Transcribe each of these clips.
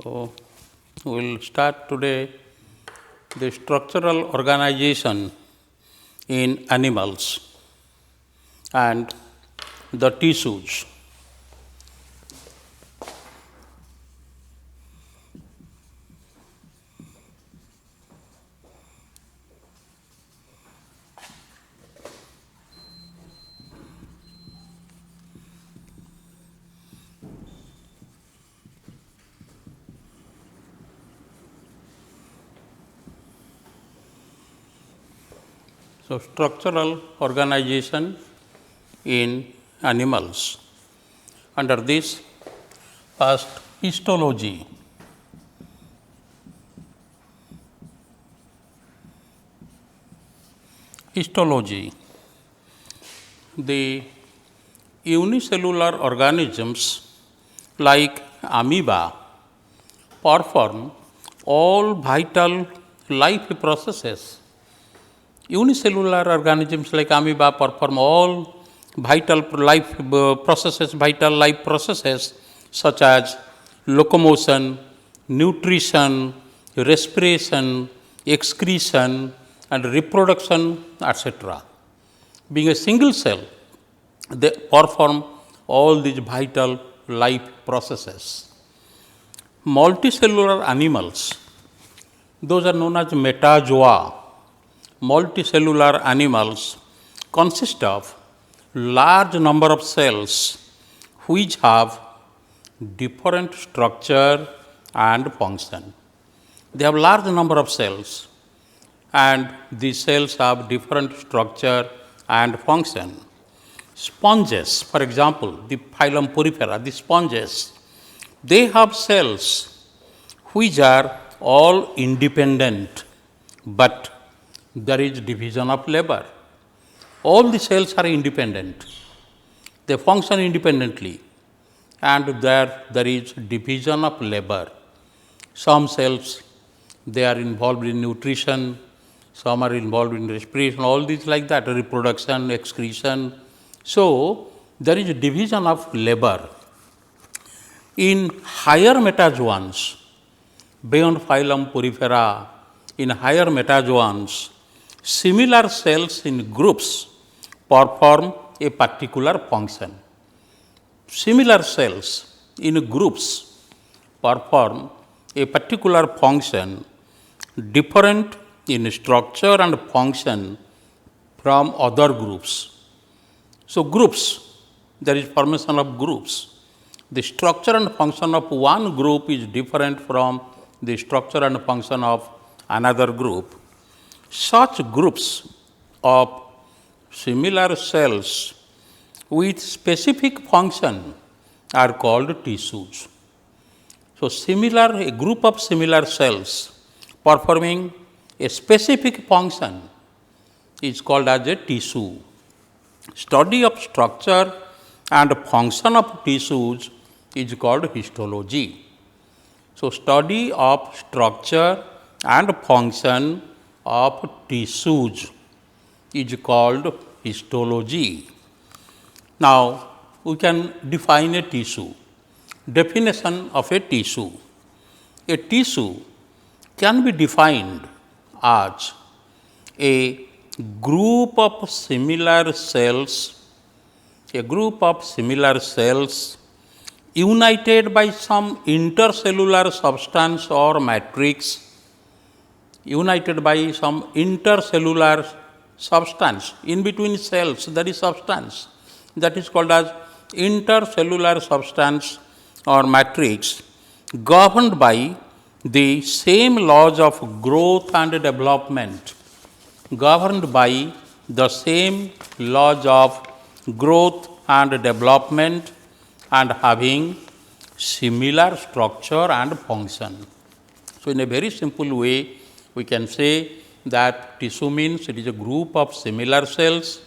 So, we will start today the structural organization in animals and the tissues. So, structural organization in animals. Under this, first histology. Histology. The unicellular organisms like amoeba perform all vital life processes. Unicellular organisms like amoeba perform all vital life processes such as locomotion, nutrition, respiration, excretion, and reproduction, etc. Being a single cell, they perform all these vital life processes. Multicellular animals, those are known as metazoa. Multicellular animals consist of large number of cells which have different structure and function. They have large number of cells and these cells have different structure and function. Sponges, for example, the phylum Porifera, the sponges, they have cells which are all independent, but there is division of labor. All the cells are independent, they function independently, and there is division of labor. Some cells, they are involved in nutrition, some are involved in respiration, all these like that, reproduction, excretion. So, there is a division of labor. In higher metazoans, beyond phylum Porifera, in higher metazoans, similar cells in groups perform a particular function. Similar cells in groups perform a particular function different in structure and function from other groups. So, groups, there is formation of groups. The structure and function of one group is different from the structure and function of another group. Such groups of similar cells with specific function are called tissues. So, a group of similar cells performing a specific function is called as a tissue. Study of structure and function of tissues is called histology. So, study of structure and function of tissues is called histology. Now, we can define a tissue. Definition of a tissue. A tissue can be defined as a group of similar cells, united by some intercellular substance or matrix, in between cells there is substance, that is called as intercellular substance or matrix, governed by the same laws of growth and development, and having similar structure and function. So, in a very simple way, we can say that tissue means it is a group of similar cells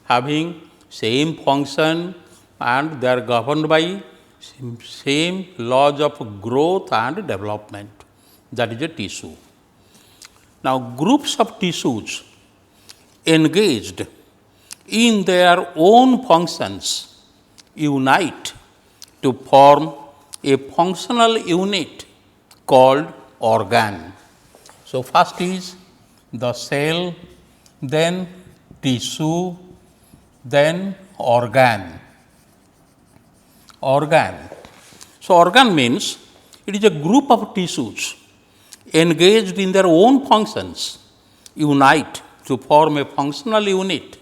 having same function and they are governed by same laws of growth and development, that is a tissue. Now, groups of tissues engaged in their own functions unite to form a functional unit called organ. So, first is the cell, then tissue, then organ. Organ. So, organ means it is a group of tissues engaged in their own functions, unite to form a functional unit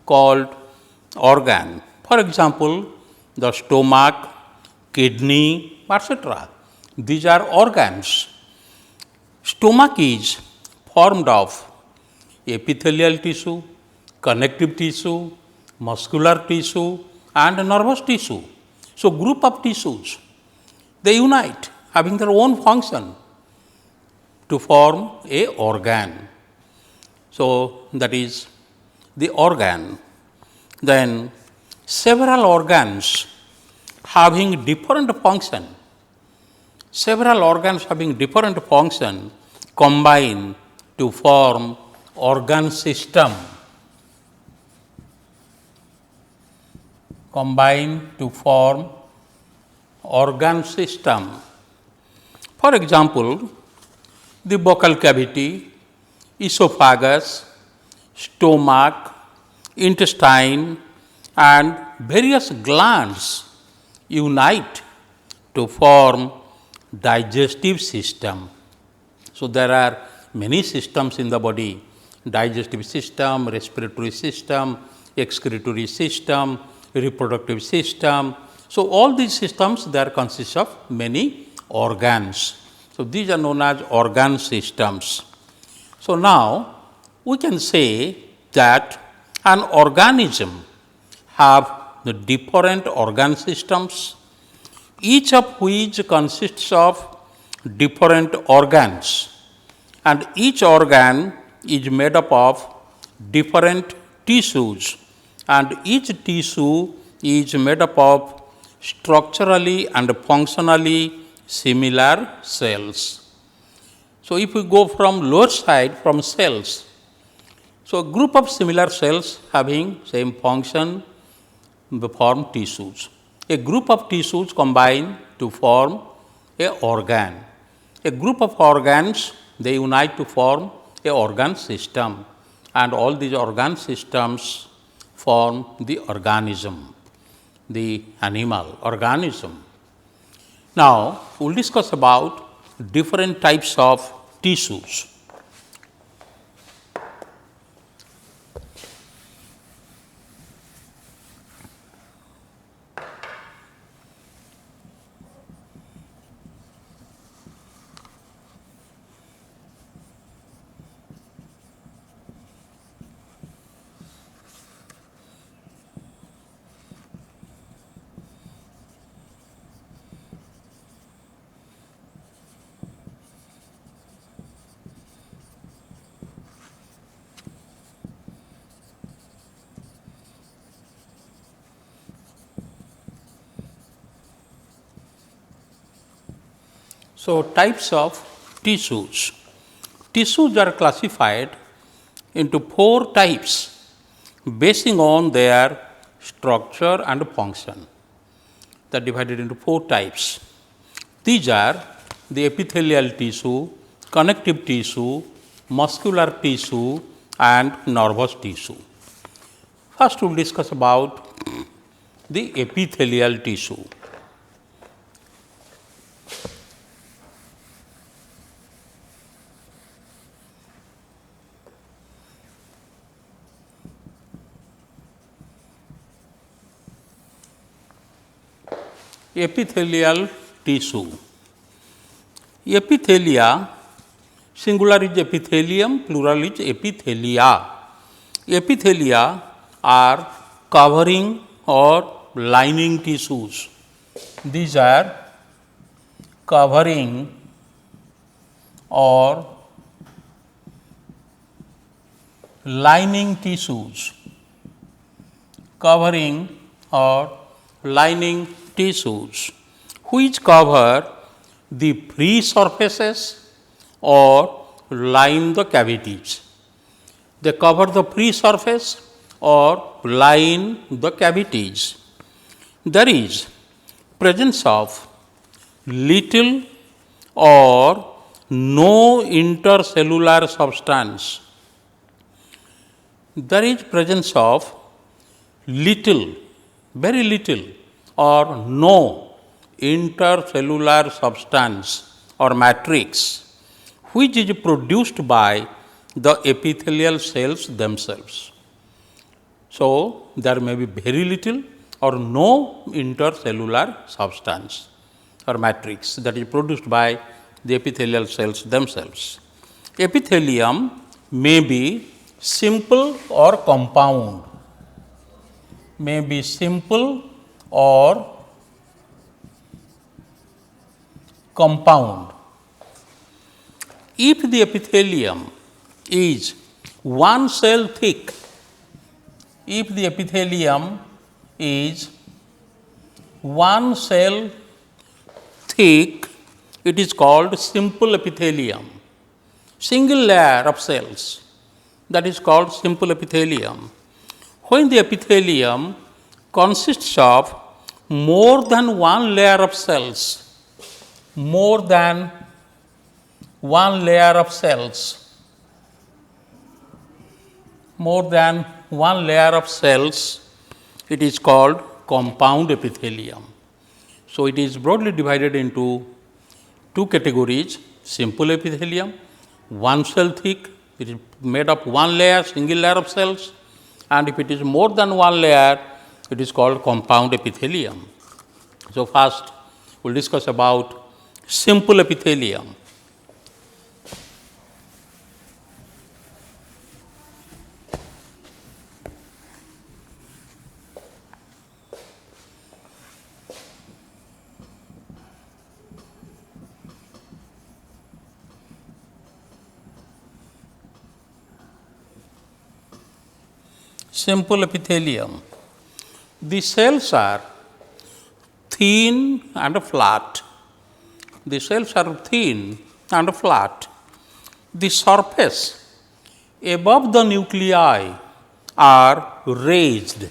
called organ. For example, the stomach, kidney, etc. These are organs. Stomach is formed of epithelial tissue, connective tissue, muscular tissue and nervous tissue. So, group of tissues, they unite having their own function to form a organ. So, that is the organ. Then several organs having different function, combine to form organ system. For example, the buccal cavity, esophagus, stomach, intestine and various glands unite to form digestive system. So, there are many systems in the body: digestive system, respiratory system, excretory system, reproductive system. So, all these systems, there consist of many organs. So, these are known as organ systems. So, now we can say that an organism have the different organ systems, each of which consists of different organs, and each organ is made up of different tissues, and each tissue is made up of structurally and functionally similar cells. So, if we go from lower side, from cells, so a group of similar cells having same function form tissues. A group of tissues combine to form a organ. A group of organs, they unite to form a organ system, and all these organ systems form the organism, the animal organism. Now, we will discuss about different types of tissues. So, types of tissues. Tissues are classified into 4 types basing on their structure and function. They are divided into 4 types. These are the epithelial tissue, connective tissue, muscular tissue and nervous tissue. First, we will discuss about the epithelial tissue. Epithelial tissue. Epithelia, singular is epithelium, plural is epithelia. Epithelia are covering or lining tissues. These are covering or lining tissues. Covering or lining tissues which cover the free surfaces or line the cavities. They cover the free surface or line the cavities. There is presence of little or no intercellular substance. There is presence of little, very little or no intercellular substance or matrix which is produced by the epithelial cells themselves. So, there may be very little or no intercellular substance or matrix that is produced by the epithelial cells themselves. Epithelium may be simple or compound, may be simple or compound. If the epithelium is one cell thick, if the epithelium is one cell thick, it is called simple epithelium. Single layer of cells, that is called simple epithelium. When the epithelium consists of more than one layer of cells, more than one layer of cells, more than one layer of cells, it is called compound epithelium. So, it is broadly divided into two categories: simple epithelium, one cell thick, it is made of one layer, single layer of cells, and if it is more than one layer, it is called compound epithelium. So, first we will discuss about simple epithelium. Simple epithelium. The cells are thin and flat. The cells are thin and flat. The surface above the nuclei are raised.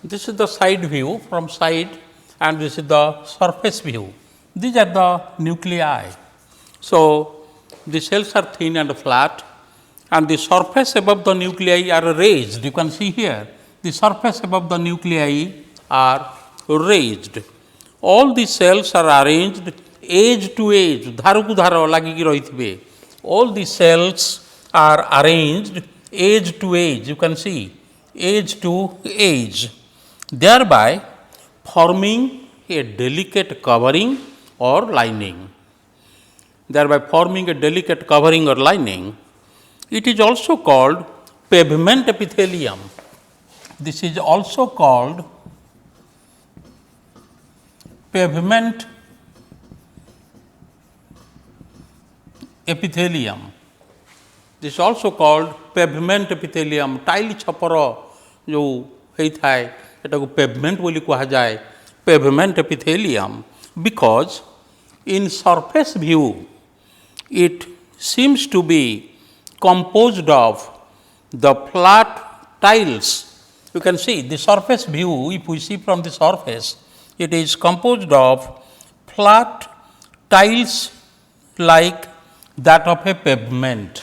This is the side view from side and this is the surface view. These are the nuclei. So, the cells are thin and flat and the surface above the nuclei are raised. You can see here the surface above the nuclei are raised. All the cells are arranged edge to edge, dharuku dharo lagiki rohithibe. All the cells are arranged edge to edge, you can see edge to edge, thereby forming a delicate covering or lining. Thereby forming a delicate covering or lining. It is also called pavement epithelium. This is also called pavement epithelium. This is also called pavement epithelium. Tile छपर जो होता है एटा को pavement बोली कहा जाए, pavement epithelium, because in surface view it seems to be composed of the flat tiles. You can see the surface view, if we see from the surface, it is composed of flat tiles like that of a pavement.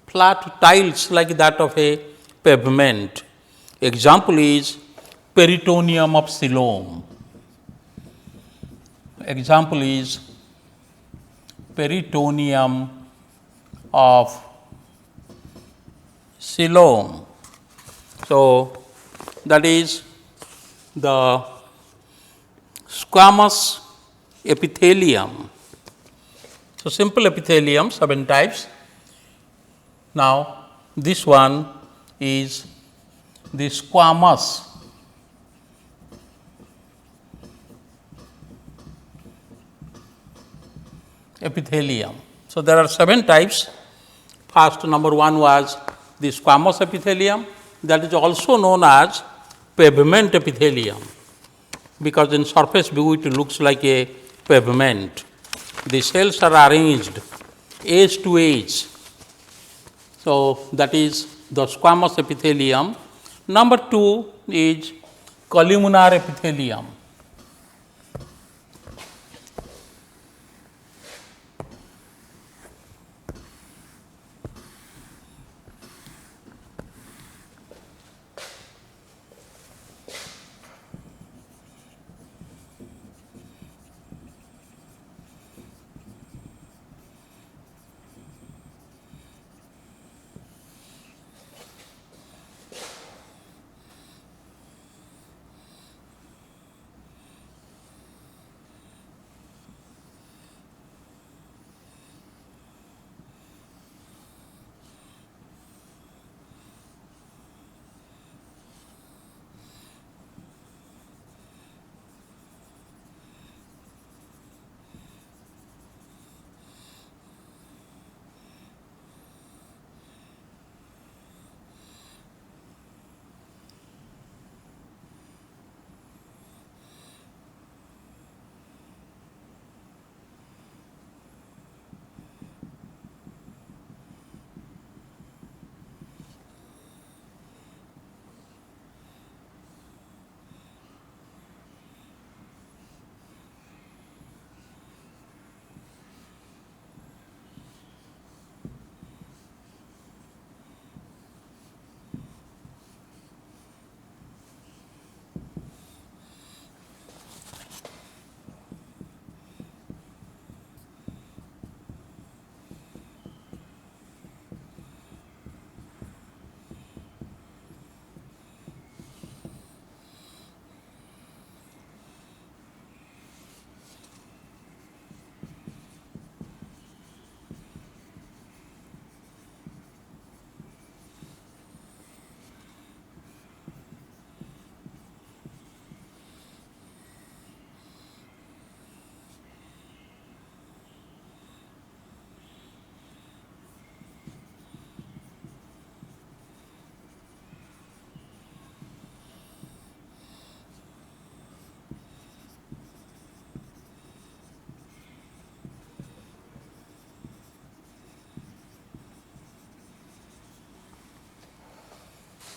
Flat tiles like that of a pavement. Example is peritoneum of Siloam. Example is peritoneum of Siloam. So, that is the squamous epithelium. So, simple epithelium, 7 types. Now, this one is the squamous epithelium. So, there are 7 types. First, number 1 was the squamous epithelium, that is also known as pavement epithelium, because in surface view it looks like a pavement. The cells are arranged edge to edge. So, that is the squamous epithelium. Number 2 is columnar epithelium.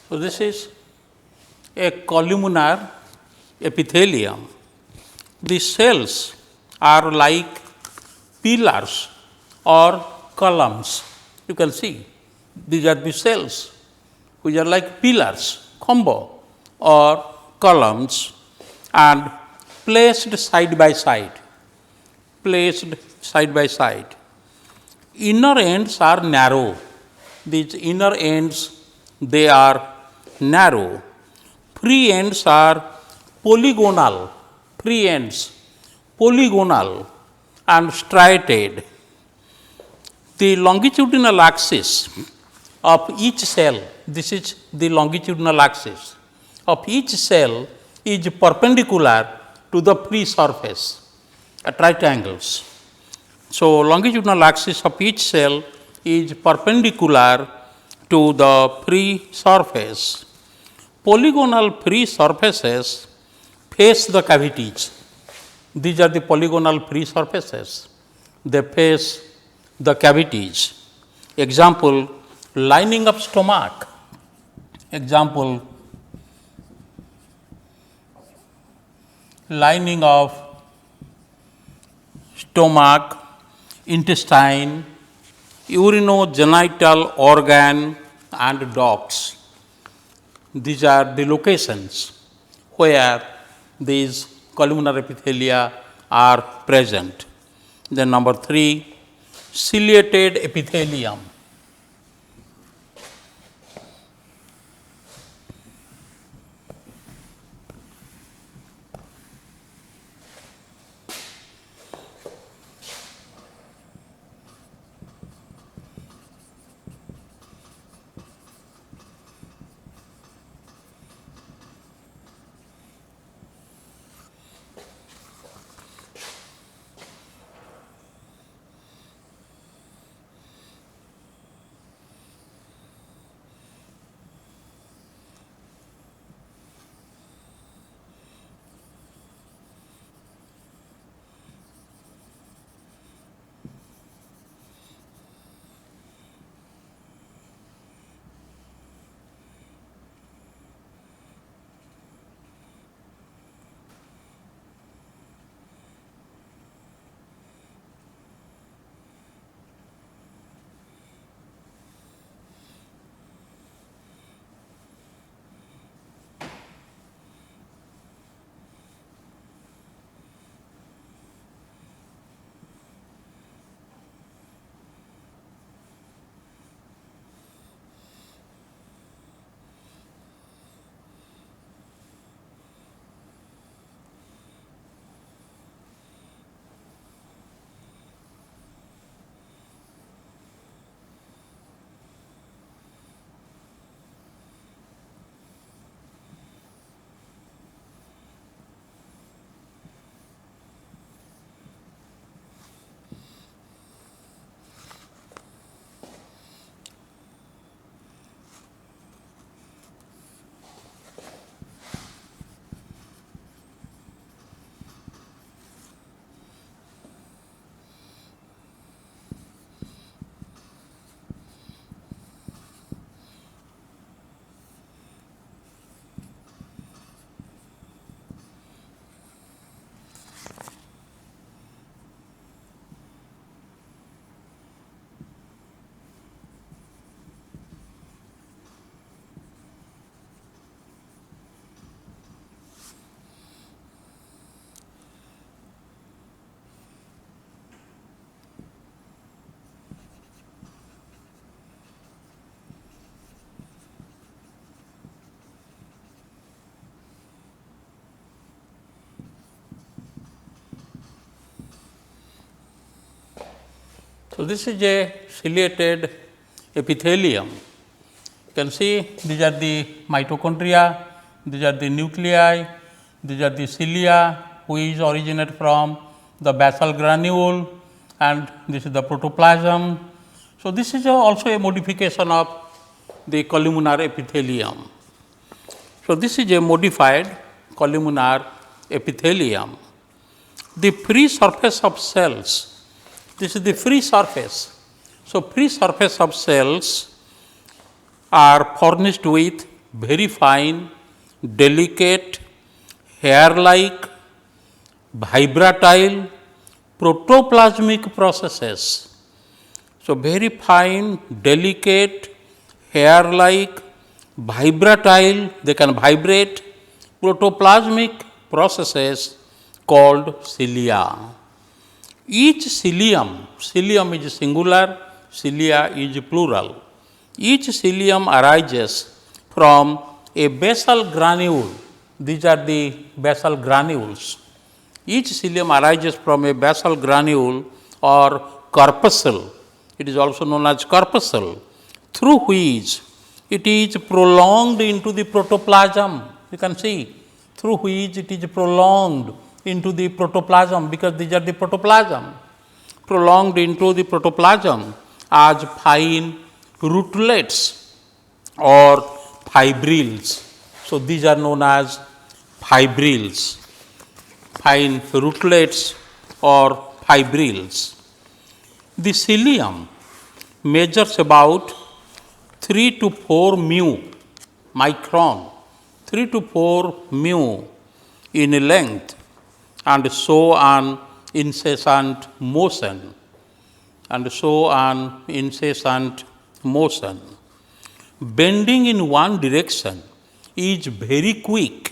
So, this is a columnar epithelium. The cells are like pillars or columns. You can see these are the cells which are like pillars, combo or columns, and placed side by side. Placed side by side. Inner ends are narrow. These inner ends, they are narrow. Free ends are polygonal. Free ends, polygonal and striated. The longitudinal axis of each cell, this is the longitudinal axis of each cell, is perpendicular to the free surface at right angles. So, longitudinal axis of each cell is perpendicular to the free surface. Polygonal free surfaces face the cavities. These are the polygonal free surfaces. They face the cavities. Example, lining of stomach. Example, lining of stomach, intestine, urinogenital organ and ducts. These are the locations where these columnar epithelia are present. Then number 3, ciliated epithelium. So, this is a ciliated epithelium. You can see these are the mitochondria, these are the nuclei, these are the cilia which originate from the basal granule and this is the protoplasm. So, this is also a modification of the columnar epithelium. So, this is a modified columnar epithelium. The free surface of cells, this is the free surface. So, free surface of cells are furnished with very fine, delicate, hair-like, vibratile, protoplasmic processes. So, very fine, delicate, hair-like, vibratile, they can vibrate, protoplasmic processes called cilia. Each cilium, cilium is singular, cilia is plural. Each cilium arises from a basal granule. These are the basal granules. Each cilium arises from a basal granule or corpuscle. It is also known as corpuscle, through which it is prolonged into the protoplasm. You can see, through which it is prolonged into the protoplasm, because these are the protoplasm, prolonged into the protoplasm as fine rootlets or fibrils. So, these are known as fibrils, fine rootlets or fibrils. The cilium measures about 3 to 4 mu micron, 3 to 4 mu in length, and show an incessant motion, and show an incessant motion. Bending in one direction is very quick,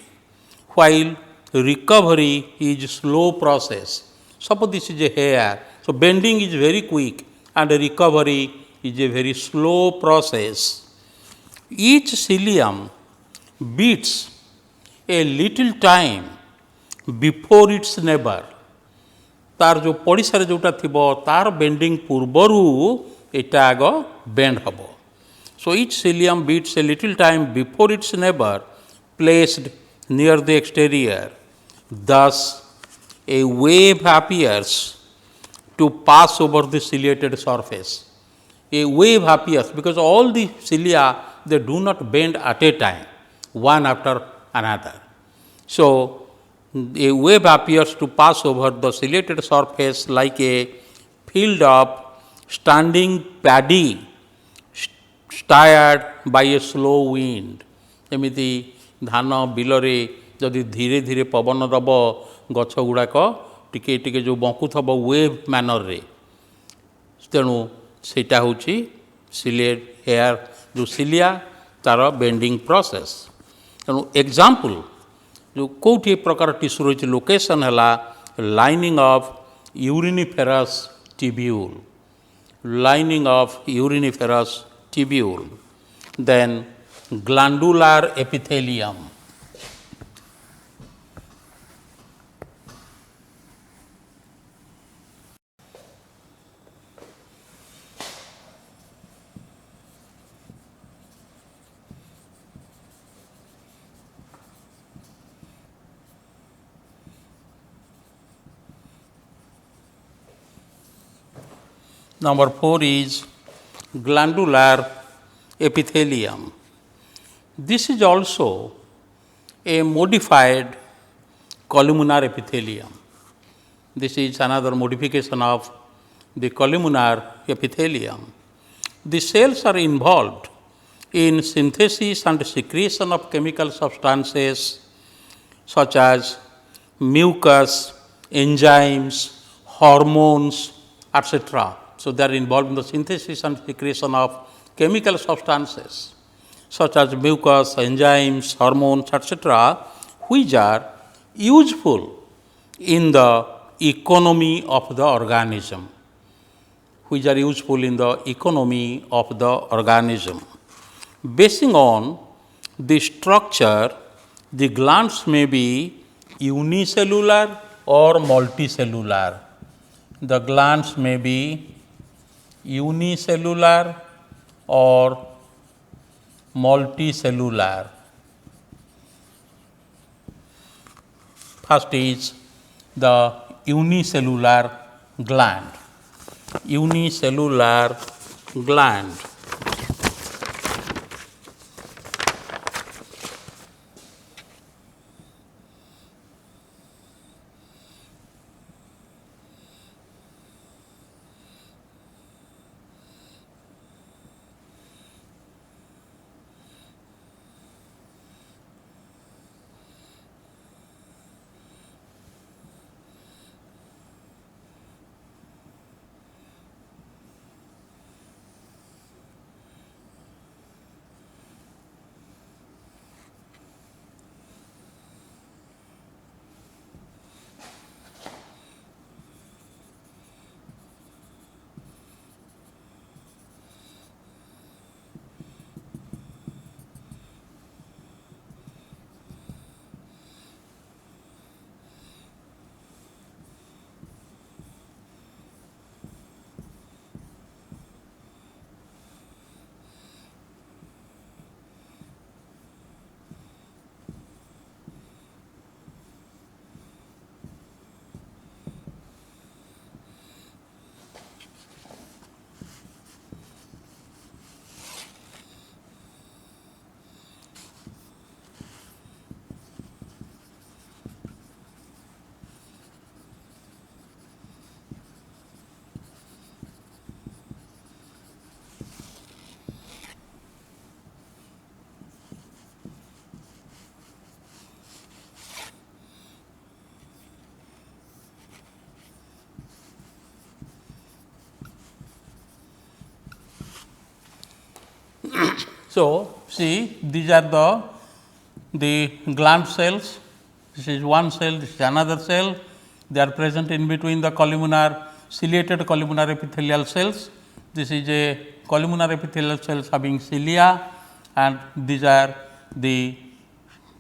while recovery is slow process. Suppose this is a hair, so bending is very quick and recovery is a very slow process. Each cilium beats a little time before its neighbor. तार जो पड़िशारे जोटा थिबो तार bending पूर्वरु एटा आग bend हबो. So each cilium beats a little time before its neighbor placed near the exterior. Thus, a wave appears to pass over the ciliated surface. A wave appears because all the cilia, they do not bend at a time, one after another. So, a wave appears to pass over the ciliated surface like a field of standing paddy stirred by a slow wind. एमिति धान बिलरे जदि धीरे धीरे पवन दब गछ गुड़ाक टिके टिके जो बंकु थब वेव मैनर रे, तेणु सेटा होची सिलिएट हेयर जो सिलिया तार बेंडिंग प्रोसेस. तेणु एग्जांपल जो कोठी प्रकार टिश्यू रही लोकेशन है lining of uriniferous tubule, lining of uriniferous tubule, then glandular epithelium. Number 4 is glandular epithelium. This is also a modified columnar epithelium. This is another modification of the columnar epithelium. The cells are involved in synthesis and secretion of chemical substances such as mucus, enzymes, hormones, etc. So, they are involved in the synthesis and secretion of chemical substances such as mucus, enzymes, hormones, etc., which are useful in the economy of the organism, which are useful in the economy of the organism. Basing on the structure, the glands may be unicellular or multicellular. The glands may be unicellular or multicellular. First is the unicellular gland. Unicellular gland. So, see, these are the gland cells. This is one cell, this is another cell. They are present in between the columnar, ciliated columnar epithelial cells. This is a columnar epithelial cells having cilia, and these are the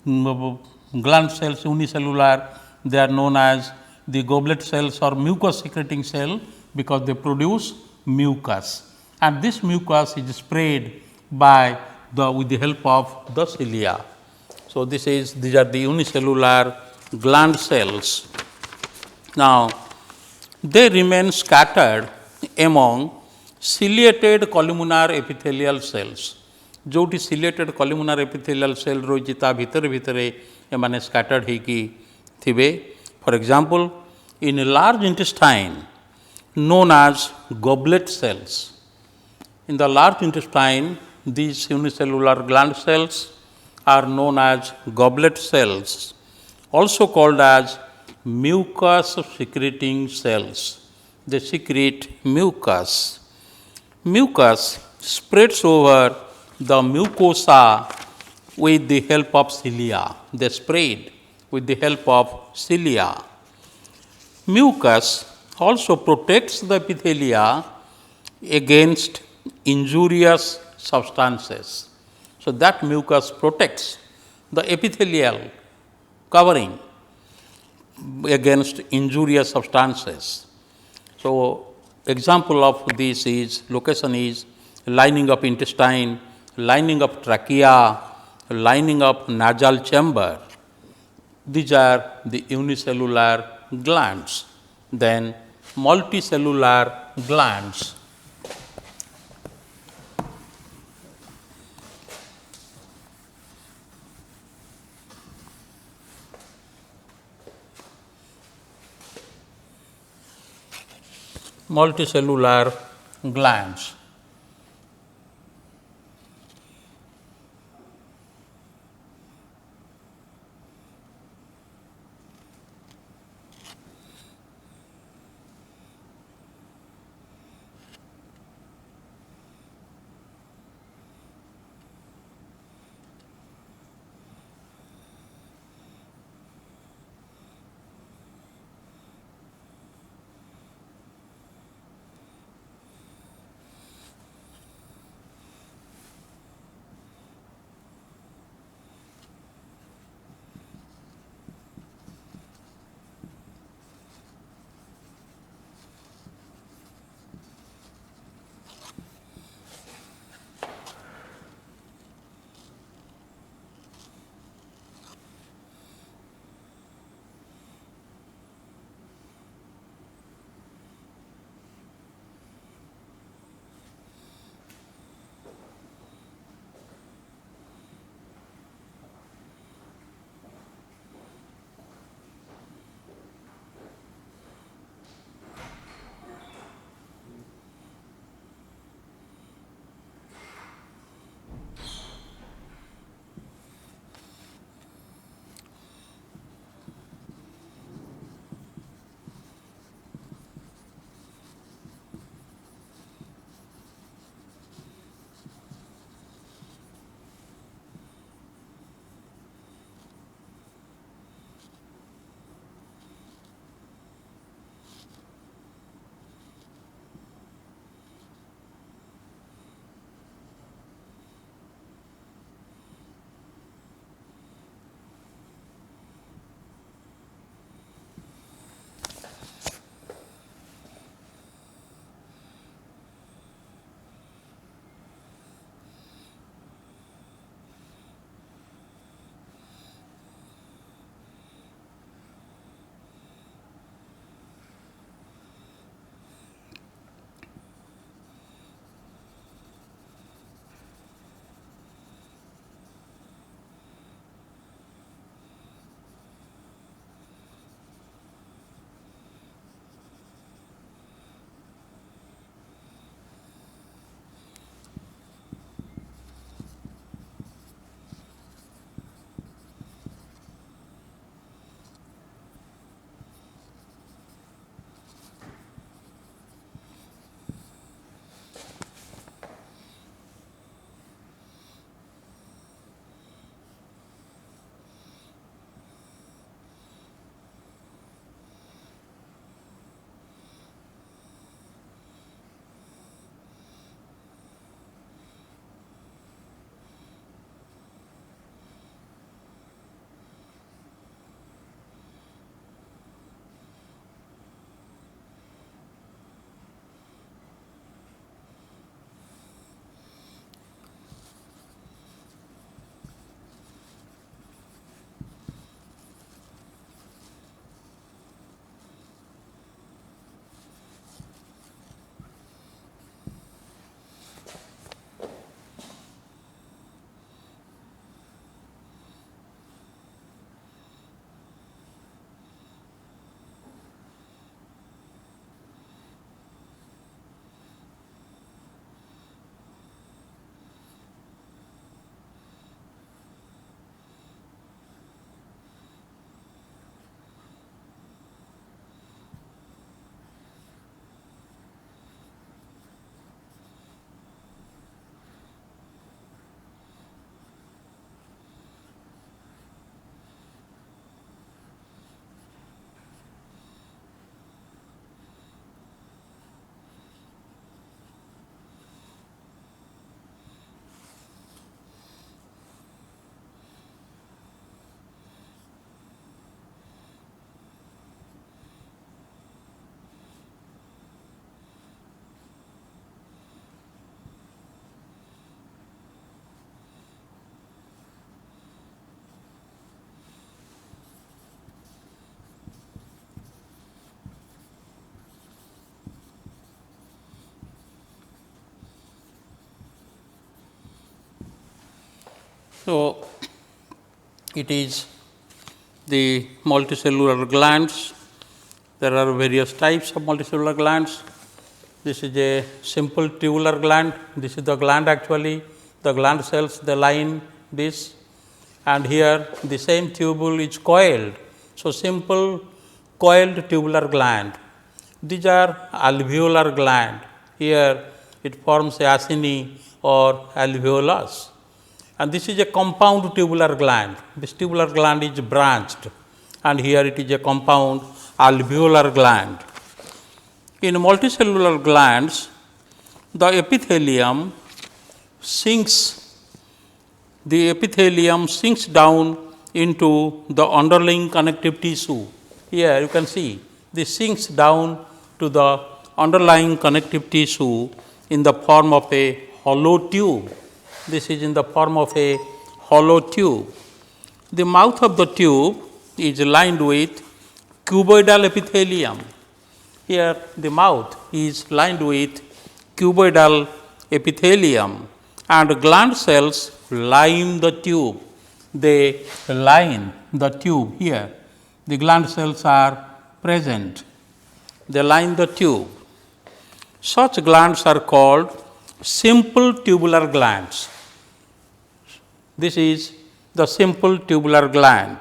gland cells unicellular. They are known as the goblet cells or mucus secreting cell because they produce mucus, and this mucus is sprayed by with the help of the cilia. So, these are the unicellular gland cells. Now, they remain scattered among ciliated columnar epithelial cells. जोटी ciliated columnar epithelial cell रही ता भितर भितरे एमाने scattered होइकी थिबे. For example, in a large intestine known as goblet cells. In the large intestine, these unicellular gland cells are known as goblet cells, also called as mucus secreting cells. They secrete mucus. Mucus spreads over the mucosa with the help of cilia. They spread with the help of cilia. Mucus also protects the epithelia against injurious substances. So, that mucus protects the epithelial covering against injurious substances. So, example of this is location is lining of intestine, lining of trachea, lining of nasal chamber. These are the unicellular glands. Then multicellular glands. Multicellular glands. So, it is the multicellular glands. There are various types of multicellular glands. This is a simple tubular gland. This is the gland actually. The gland cells they line this, and here the same tubule is coiled. So, simple coiled tubular gland. These are alveolar gland. Here it forms a acini or alveolus, and this is a compound tubular gland. This tubular gland is branched, and here it is a compound alveolar gland. In multicellular glands, the epithelium sinks down into the underlying connective tissue. Here you can see this sinks down to the underlying connective tissue in the form of a hollow tube. This is in the form of a hollow tube. The mouth of the tube is lined with cuboidal epithelium. Here the mouth is lined with cuboidal epithelium, and gland cells line the tube. They line the tube here. The gland cells are present. They line the tube. Such glands are called simple tubular glands. This is the simple tubular gland.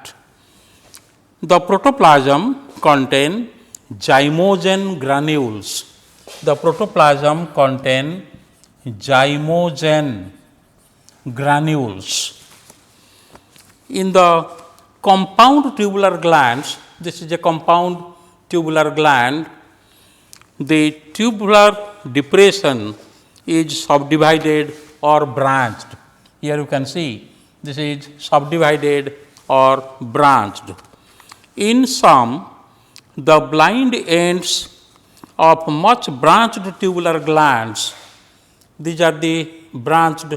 The protoplasm contain zymogen granules. The protoplasm contain zymogen granules. In the compound tubular glands, this is a compound tubular gland, the tubular depression is subdivided or branched. Here you can see this is subdivided or branched. In some, the blind ends of much branched tubular glands, these are the branched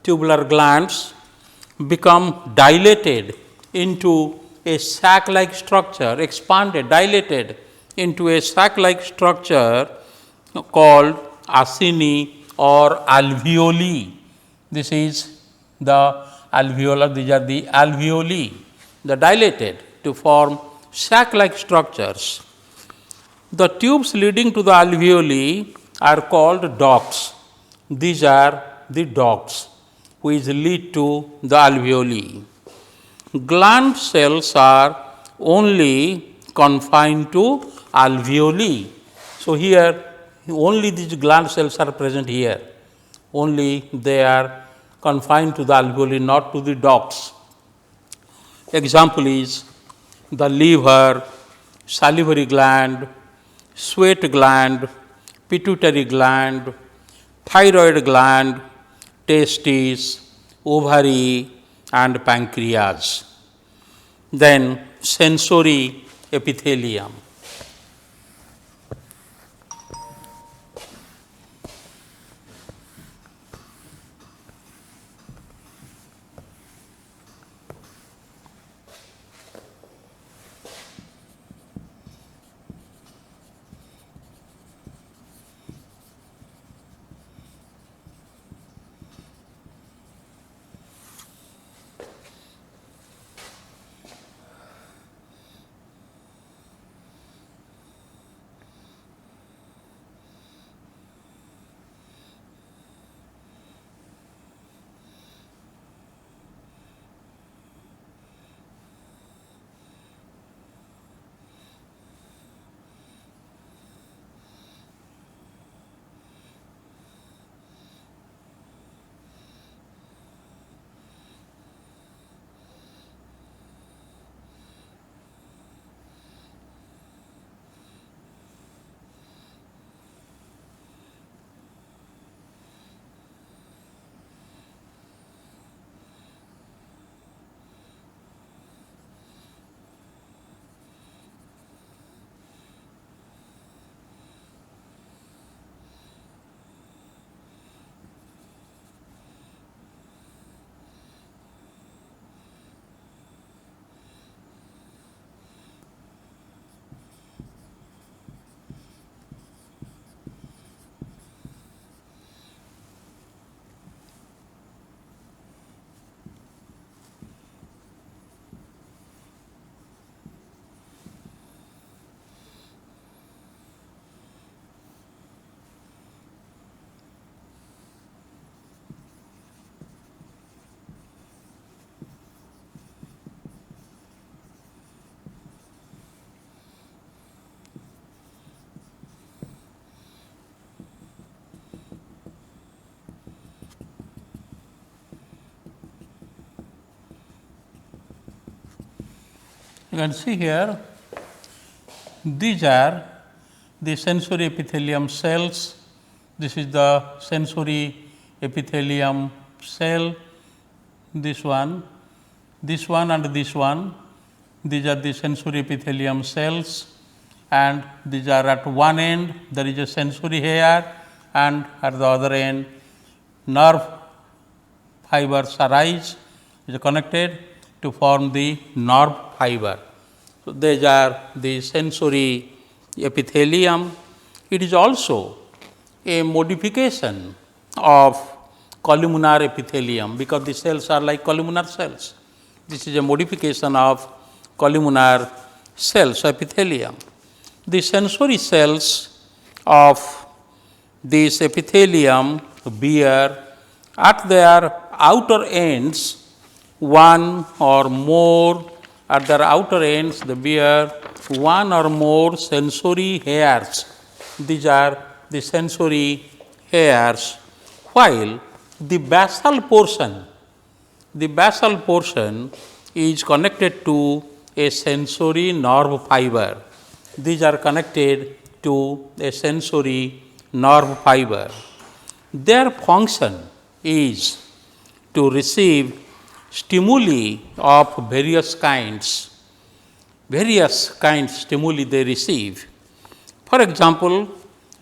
tubular glands, become dilated into a sac-like structure, expanded, dilated into a sac-like structure called acini or alveoli. This is the alveolar, these are the alveoli, the dilated to form sac-like structures. The tubes leading to the alveoli are called ducts. These are the ducts which lead to the alveoli. Gland cells are only confined to alveoli. So, here only these gland cells are present here, only they are confined to the alveoli, not to the ducts. Example is the liver, salivary gland, sweat gland, pituitary gland, thyroid gland, testes, ovary and pancreas. Then sensory epithelium. You can see here, these are the sensory epithelium cells. This is the sensory epithelium cell, this one and this one. These are the sensory epithelium cells, and these are at one end there is a sensory hair, and at the other end nerve fibers arise, is connected to form the nerve fiber. So, these are the sensory epithelium. It is also a modification of columnar epithelium, because the cells are like columnar cells. This is a modification of columnar cells epithelium. The sensory cells of this epithelium bear at their outer ends one or more, at their outer ends they bear one or more sensory hairs. These are the sensory hairs, while the basal portion is connected to a sensory nerve fiber. These are connected to a sensory nerve fiber. Their function is to receive stimuli of various kinds stimuli they receive. For example,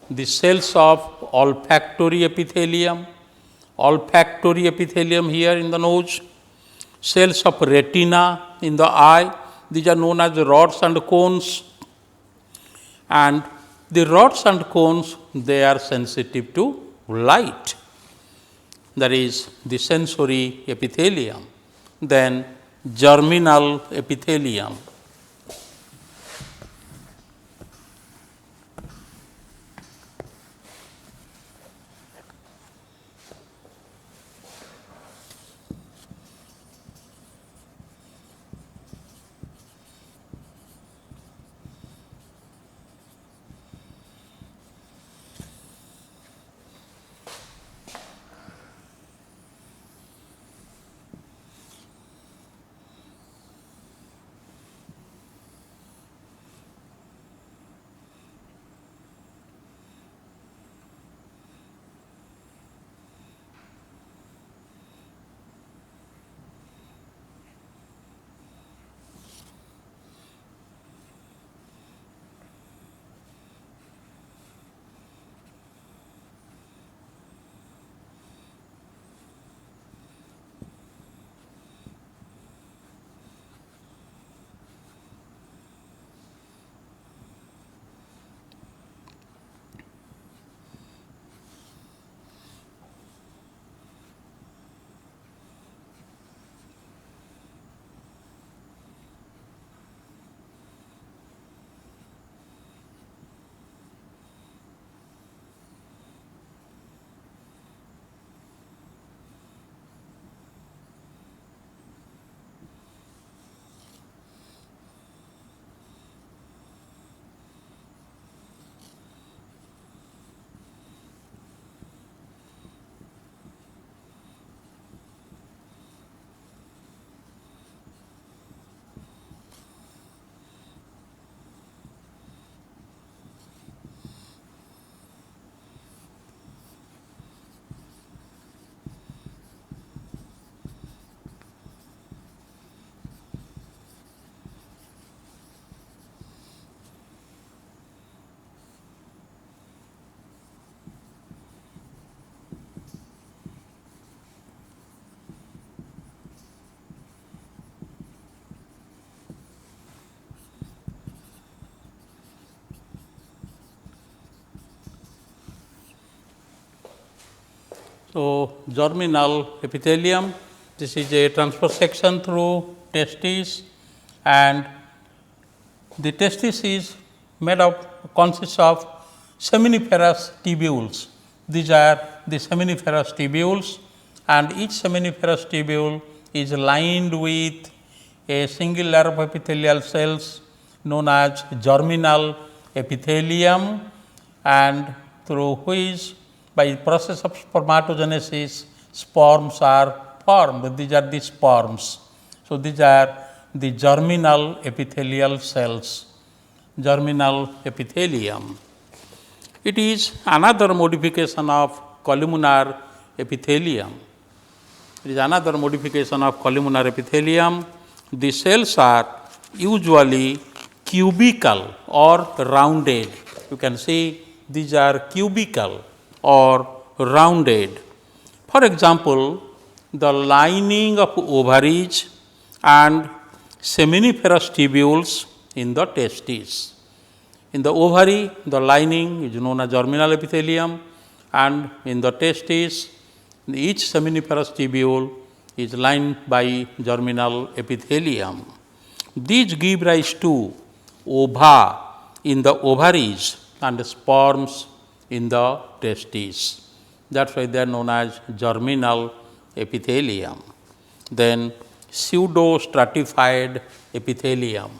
the cells of olfactory epithelium here in the nose, cells of retina in the eye, these are known as rods and cones, and the rods and cones, they are sensitive to light, that is the sensory epithelium. Then germinal epithelium. So, germinal epithelium, this is a transverse section through testis, and the testis is consists of seminiferous tubules. These are the seminiferous tubules, and each seminiferous tubule is lined with a single layer of epithelial cells known as germinal epithelium, and through which by process of spermatogenesis sperms are formed. These are the sperms. So, these are the germinal epithelial cells, germinal epithelium. It is another modification of columnar epithelium. It is another modification of columnar epithelium. The cells are usually cubical or rounded. You can see these are cubical or rounded. For example, the lining of ovaries and seminiferous tubules in the testes. In the ovary, the lining is known as germinal epithelium, and in the testes, each seminiferous tubule is lined by germinal epithelium. These give rise to ova in the ovaries and sperms in the testes. That is why they are known as germinal epithelium. Then pseudo-stratified epithelium.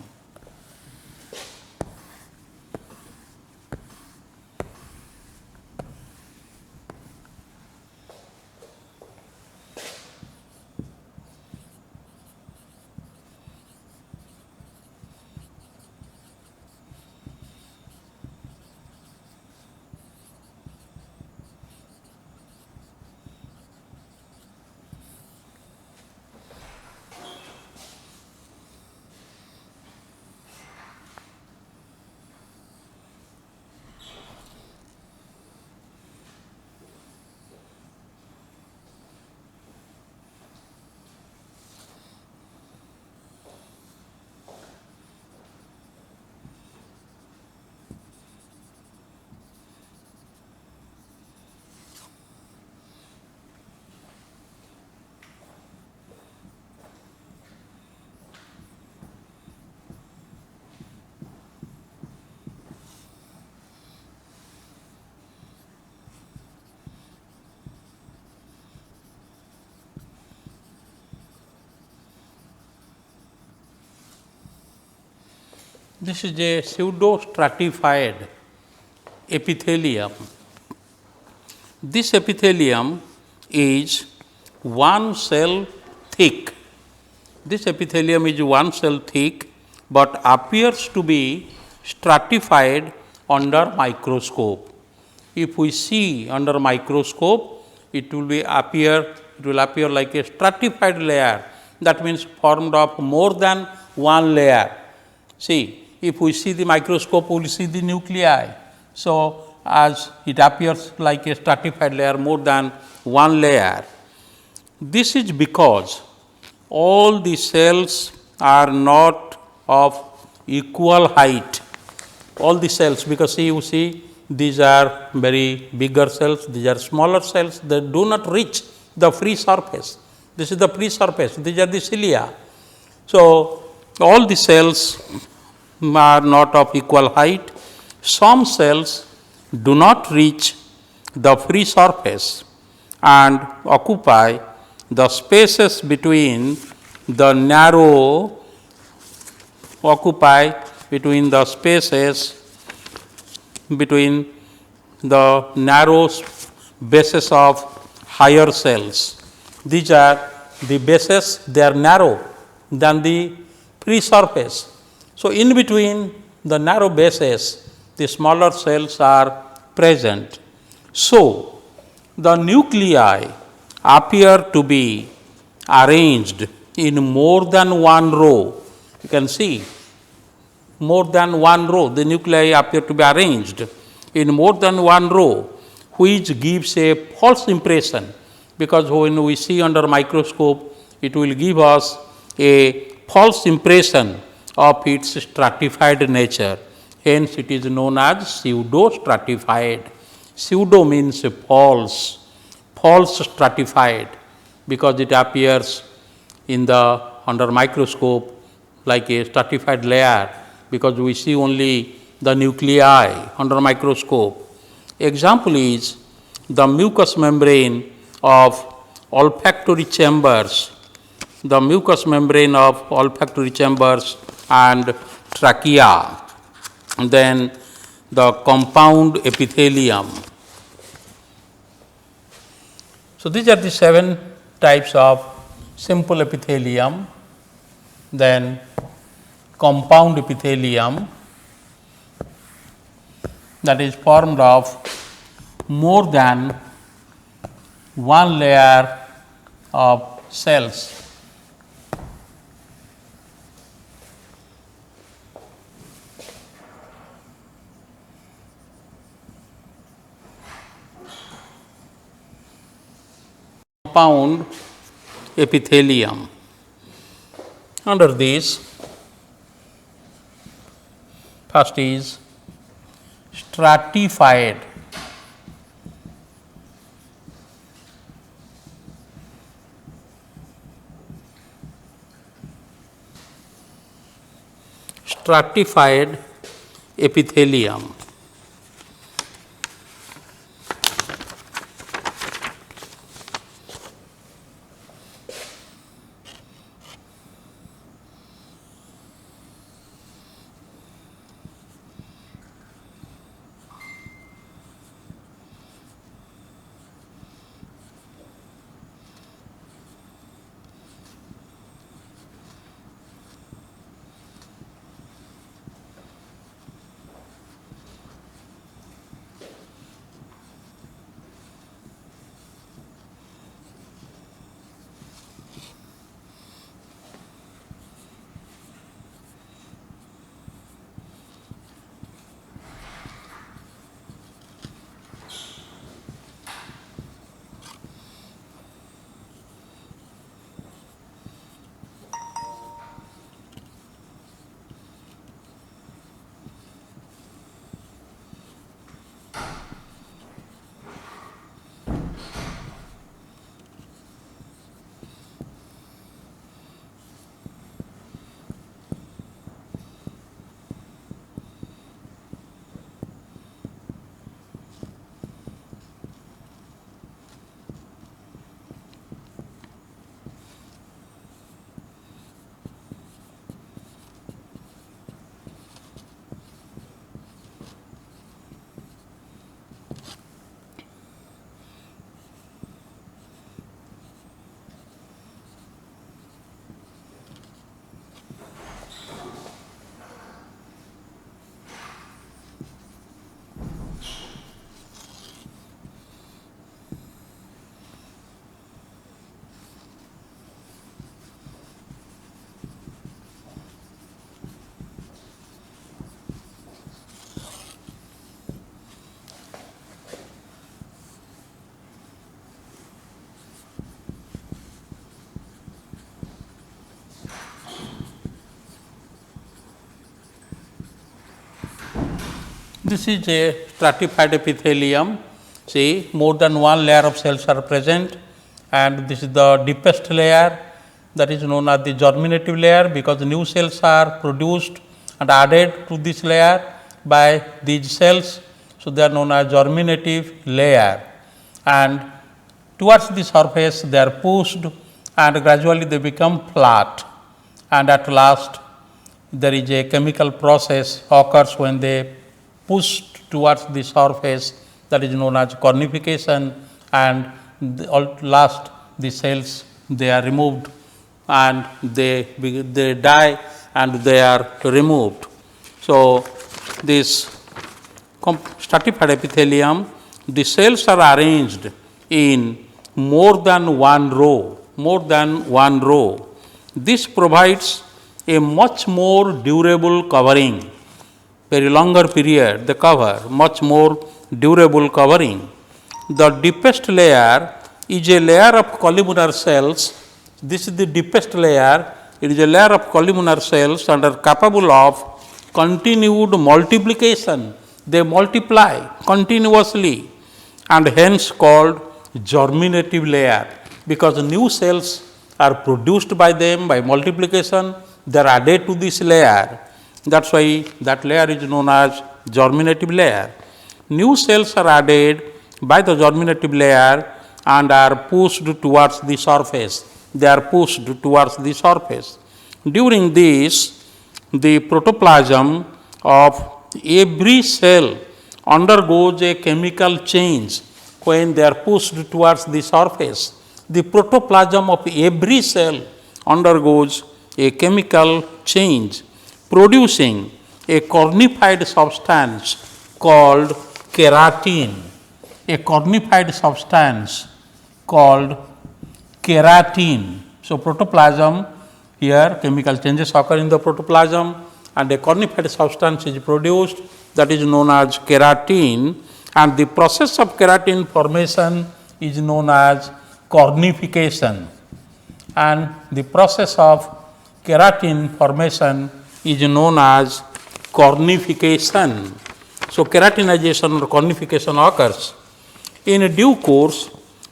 This is a pseudo-stratified epithelium. This epithelium is one cell thick. This epithelium is one cell thick, but appears to be stratified under microscope. If we see under microscope, it will appear like a stratified layer. That means formed of more than one layer. See, if we see the microscope, we will see the nuclei. So, as it appears like a stratified layer, more than one layer. This is because all the cells are not of equal height. All the cells, because you see these are very bigger cells, these are smaller cells, they do not reach the free surface. This is the free surface, these are the cilia. So, all the cells are not of equal height. Some cells do not reach the free surface and occupy the spaces between the narrow bases of higher cells. These are the bases, they are narrow than the free surface. So, in between the narrow bases, the smaller cells are present. So, the nuclei appear to be arranged in more than one row. You can see more than one row, the nuclei appear to be arranged in more than one row, which gives a false impression, because when we see under microscope, it will give us a false impression of its stratified nature. Hence, it is known as pseudo-stratified. Pseudo means false stratified, because it appears in the under microscope like a stratified layer, because we see only the nuclei under microscope. Example is the mucous membrane of olfactory chambers, and trachea, and then the compound epithelium. So, these are the 7 types of simple epithelium. then compound epithelium, that is formed of more than one layer of cells. Compound epithelium. Under this, first is stratified. Stratified epithelium. This is a stratified epithelium. See, more than one layer of cells are present, and this is the deepest layer, that is known as the germinative layer, because new cells are produced and added to this layer by these cells. So, they are known as germinative layer, and towards the surface they are pushed and gradually they become flat, and at last there is a chemical process occurs when they pushed towards the surface, that is known as cornification, and last the cells they are removed and they die and they are removed. So, this stratified epithelium, the cells are arranged in more than one row. This provides a much more durable covering, very longer period they cover, much more durable covering. The deepest layer is a layer of columnar cells. This is the deepest layer. It is a layer of columnar cells and are capable of continued multiplication. They multiply continuously and hence called germinative layer, because new cells are produced by them by multiplication, they are added to this layer. That is why that layer is known as germinative layer. New cells are added by the germinative layer and are pushed towards the surface. They are pushed towards the surface. During this, the protoplasm of every cell undergoes a chemical change when they are pushed towards the surface. The protoplasm of every cell undergoes a chemical change producing a cornified substance called keratin. A cornified substance called keratin. So, protoplasm, here chemical changes occur in the protoplasm and a cornified substance is produced, that is known as keratin, and the process of keratin formation is known as cornification, and the process of keratin formation is known as cornification. So, keratinization or cornification occurs. In due course,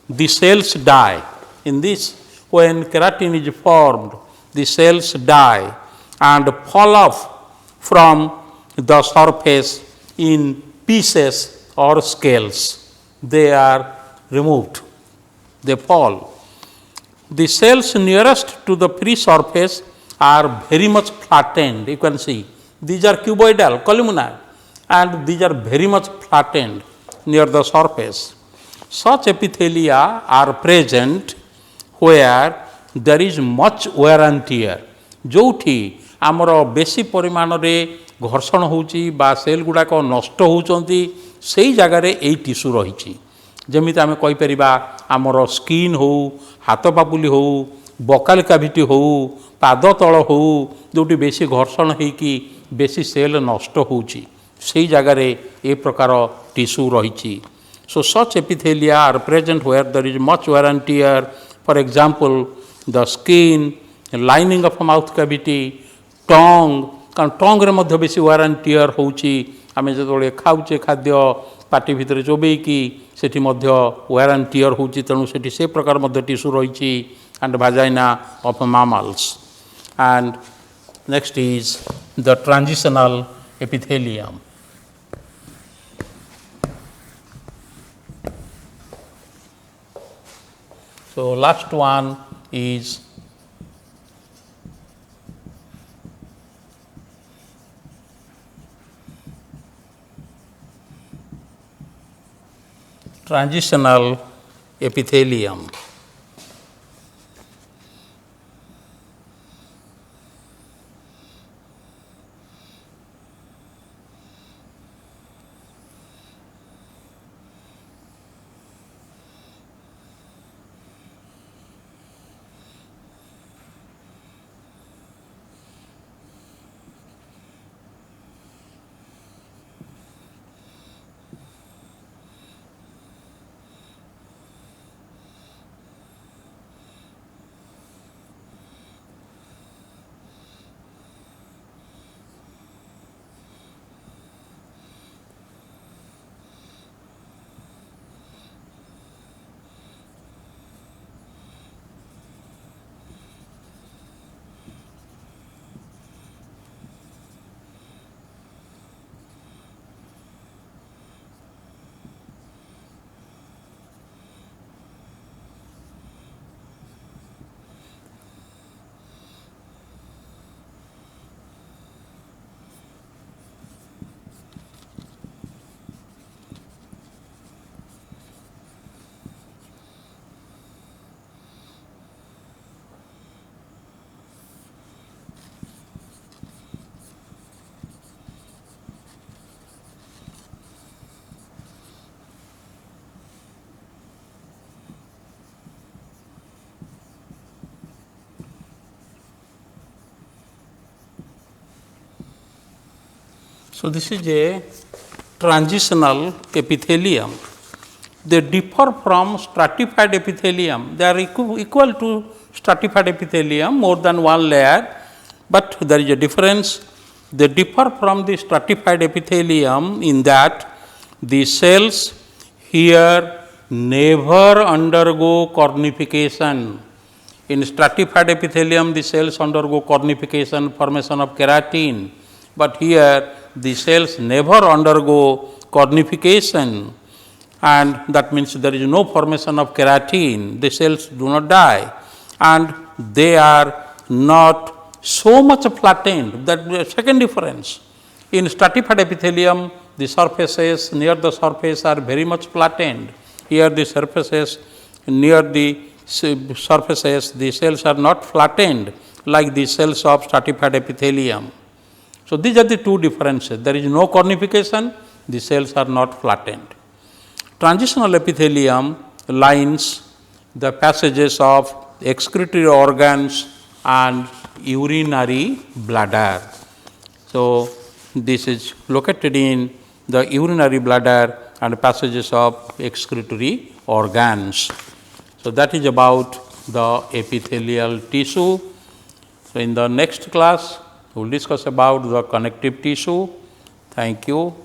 the cells die. In this, when keratin is formed, the cells die and fall off from the surface in pieces or scales. They are removed, they fall. The cells nearest to the free surface are very much flattened. You can see these are cuboidal, columnar, and these are very much flattened near the surface. Such epithelia are present where there is much wear and tear. जोठी आमर बेसी परिमाण रे घर्षण होउची बा cell गुडाक नष्ट होउचंती सेही जगार एई टिश्यू रही जमिति आमे कहि परिबा आमर स्किन हो हाथ पापुली हो बकाल कैविटी हो पाद तल हो जोटी बेसी घर्षण होइकी बेसी सेल नष्ट होउची सेही जगार ए प्रकार टिश्यू रही. So such epithelia are present where there is much wear and tear. For example, the skin, lining of mouth cavity, tongue, कारण टंग रे मध्य बेसी वेयर एंड टियर होउची आमे जतोले खाउचे खाद्य पाटी भितर चोबेकी सेठी मध्य वेयर एंड टियर होउची तनु सेठी से प्रकार मध्य टिश्यू रहिची and vagina of mammals. And next is the transitional epithelium. So last one is transitional epithelium. So this is a transitional epithelium. They differ from stratified epithelium. They are equal to stratified epithelium, more than one layer, but there is a difference. They differ from the stratified epithelium in that the cells here never undergo cornification. In stratified epithelium, the cells undergo cornification, formation of keratin, but here the cells never undergo cornification, and that means there is no formation of keratin. The cells do not die and they are not so much flattened. That is the second difference. In stratified epithelium, the surfaces near the surface are very much flattened. Here the surfaces near the surfaces, the cells are not flattened like the cells of stratified epithelium. So, these are the two differences. There is no cornification, the cells are not flattened. Transitional epithelium lines the passages of excretory organs and urinary bladder. So, this is located in the urinary bladder and passages of excretory organs. So, that is about the epithelial tissue. So, in the next class, we will discuss about the connective tissue. Thank you.